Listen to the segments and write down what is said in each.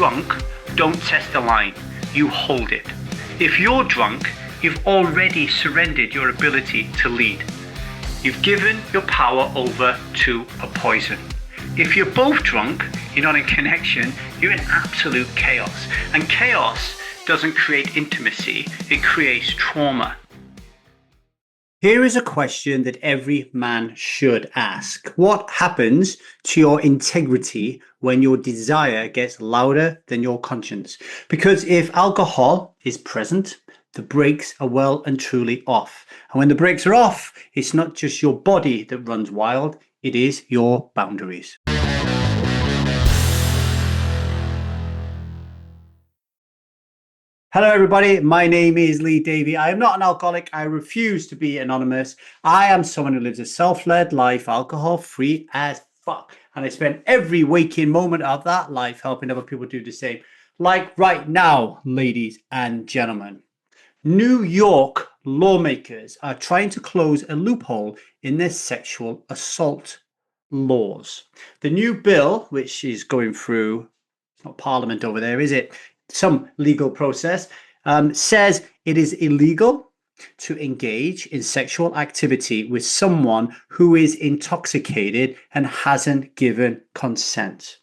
drunk, don't test the line, you hold it. If you're drunk, you've already surrendered your ability to lead. You've given your power over to a poison. If you're both drunk, you're not in connection, you're in absolute chaos. And chaos doesn't create intimacy, it creates trauma. Here is a question that every man should ask. What happens to your integrity when your desire gets louder than your conscience? Because if alcohol is present, the brakes are well and truly off. And when the brakes are off, it's not just your body that runs wild, it is your boundaries. Hello everybody, my name is LeeDavy. I am not an alcoholic. I refuse to be anonymous. I am someone who lives a self-led life, alcohol-free as fuck. And I spend every waking moment of that life helping other people do the same. Like right now, ladies and gentlemen. New York lawmakers are trying to close a loophole in their sexual assault laws. The new bill, which is going through, it's not Parliament over there, is it? Some legal process, says it is illegal to engage in sexual activity with someone who is intoxicated and hasn't given consent.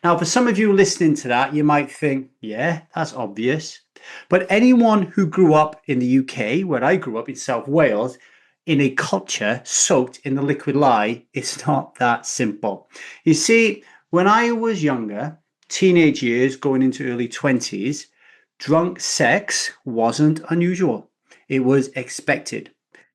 Now, for some of you listening to that, you might think, yeah, that's obvious. But anyone who grew up in the UK, where I grew up in South Wales, in a culture soaked in the liquid lie, it's not that simple. You see, when I was younger, teenage years going into early 20s, drunk sex wasn't unusual. It was expected.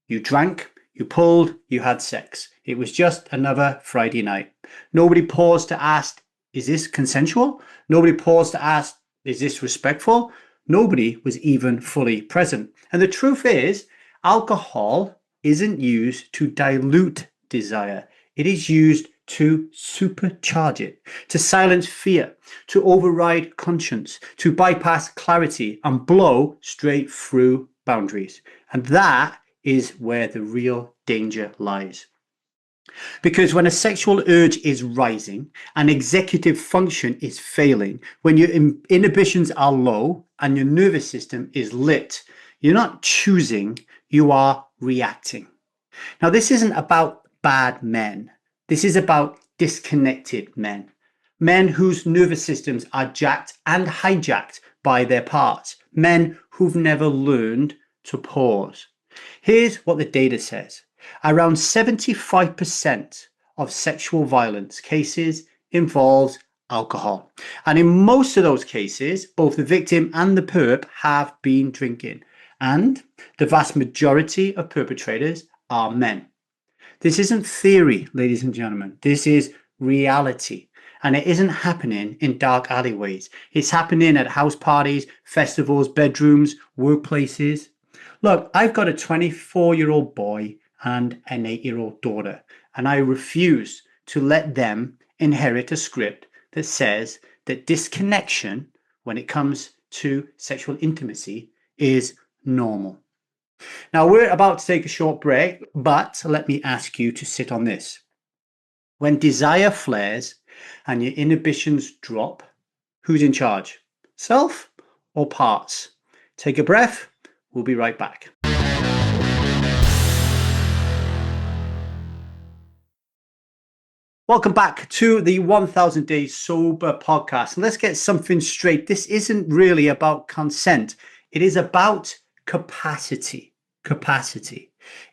You drank, you pulled, you had sex. It was just another Friday night. Nobody paused to ask, is this consensual? Nobody paused to ask, is this respectful? Nobody was even fully present. And the truth is, alcohol isn't used to dilute desire. It is used to supercharge it, to silence fear, to override conscience, to bypass clarity and blow straight through boundaries. And that is where the real danger lies. Because when a sexual urge is rising and executive function is failing, when your inhibitions are low and your nervous system is lit, you're not choosing, you are reacting. Now, this isn't about bad men. This is about disconnected men. Men whose nervous systems are jacked and hijacked by their parts. Men who've never learned to pause. Here's what the data says. Around 75% of sexual violence cases involves alcohol. And in most of those cases, both the victim and the perp have been drinking. And the vast majority of perpetrators are men. This isn't theory, ladies and gentlemen. This is reality. And it isn't happening in dark alleyways. It's happening at house parties, festivals, bedrooms, workplaces. Look, I've got a 24-year-old boy and an 8-year-old daughter, and I refuse to let them inherit a script that says that disconnection, when it comes to sexual intimacy, is normal. Now, we're about to take a short break, but let me ask you to sit on this. When desire flares and your inhibitions drop, who's in charge? Self or parts? Take a breath. We'll be right back. Welcome back to the 1000 Days Sober podcast. Let's get something straight. This isn't really about consent. It is about capacity.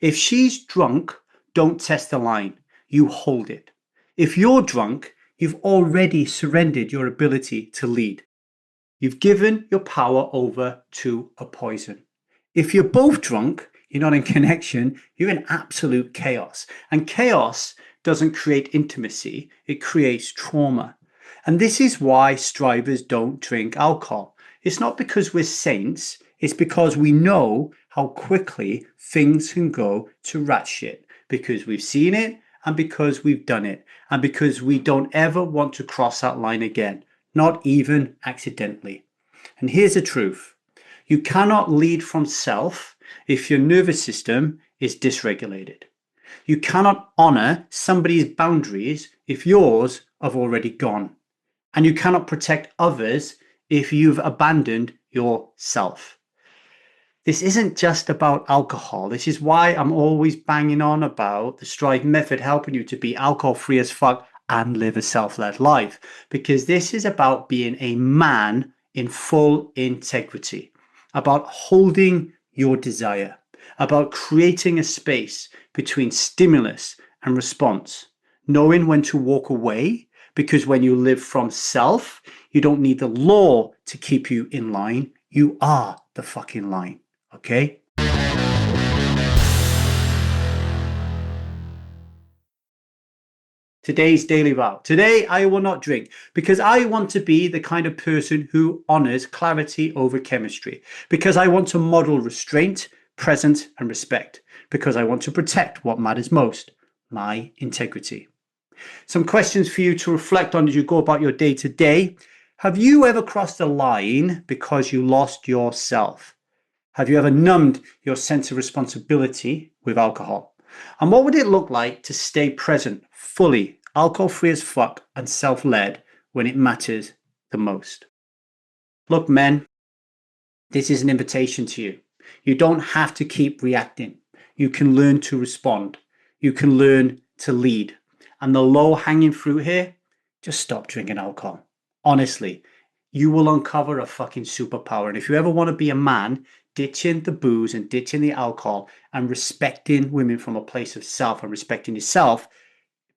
If she's drunk, don't test the line. You hold it. If you're drunk, you've already surrendered your ability to lead. You've given your power over to a poison. If you're both drunk, you're not in connection, you're in absolute chaos. And chaos doesn't create intimacy, it creates trauma. And this is why strivers don't drink alcohol. It's not because we're saints, it's because we know how quickly things can go to rat shit. Because we've seen it and because we've done it. And because we don't ever want to cross that line again, not even accidentally. And here's the truth. You cannot lead from self if your nervous system is dysregulated. You cannot honor somebody's boundaries if yours have already gone. And you cannot protect others if you've abandoned yourself. This isn't just about alcohol. This is why I'm always banging on about the Strive method, helping you to be alcohol free as fuck and live a self-led life. Because this is about being a man in full integrity, about holding your desire, about creating a space between stimulus and response, knowing when to walk away, because when you live from self, you don't need the law to keep you in line. You are the fucking line. Okay? Today's daily vow. Today, I will not drink because I want to be the kind of person who honors clarity over chemistry, because I want to model restraint, presence, and respect, because I want to protect what matters most, my integrity. Some questions for you to reflect on as you go about your day to day. Have you ever crossed a line because you lost yourself? Have you ever numbed your sense of responsibility with alcohol? And what would it look like to stay present, fully, alcohol-free as fuck and self-led when it matters the most? Look, men, this is an invitation to you. You don't have to keep reacting. You can learn to respond. You can learn to lead. And the low-hanging fruit here, just stop drinking alcohol. Honestly, you will uncover a fucking superpower. And if you ever want to be a man, ditching the booze and ditching the alcohol and respecting women from a place of self and respecting yourself,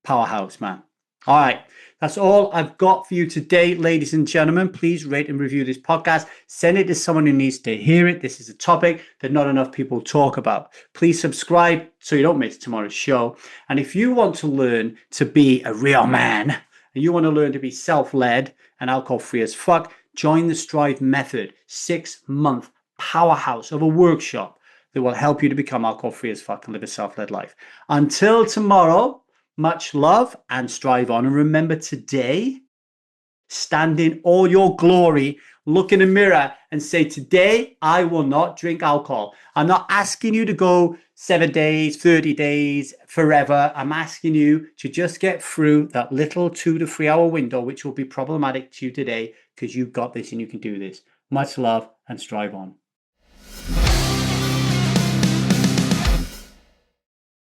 powerhouse, man. All right, that's all I've got for you today, ladies and gentlemen. Please rate and review this podcast. Send it to someone who needs to hear it. This is a topic that not enough people talk about. Please subscribe so you don't miss tomorrow's show. And if you want to learn to be a real man, and you want to learn to be self-led and alcohol-free as fuck, join the Strive Method 6-month powerhouse of a workshop that will help you to become alcohol-free as fuck and live a self-led life. Until tomorrow, much love and strive on. And remember today, stand in all your glory, look in a mirror and say, today, I will not drink alcohol. I'm not asking you to go 7 days, 30 days, forever. I'm asking you to just get through that little 2 to 3 hour window, which will be problematic to you today, because you've got this and you can do this. Much love and strive on.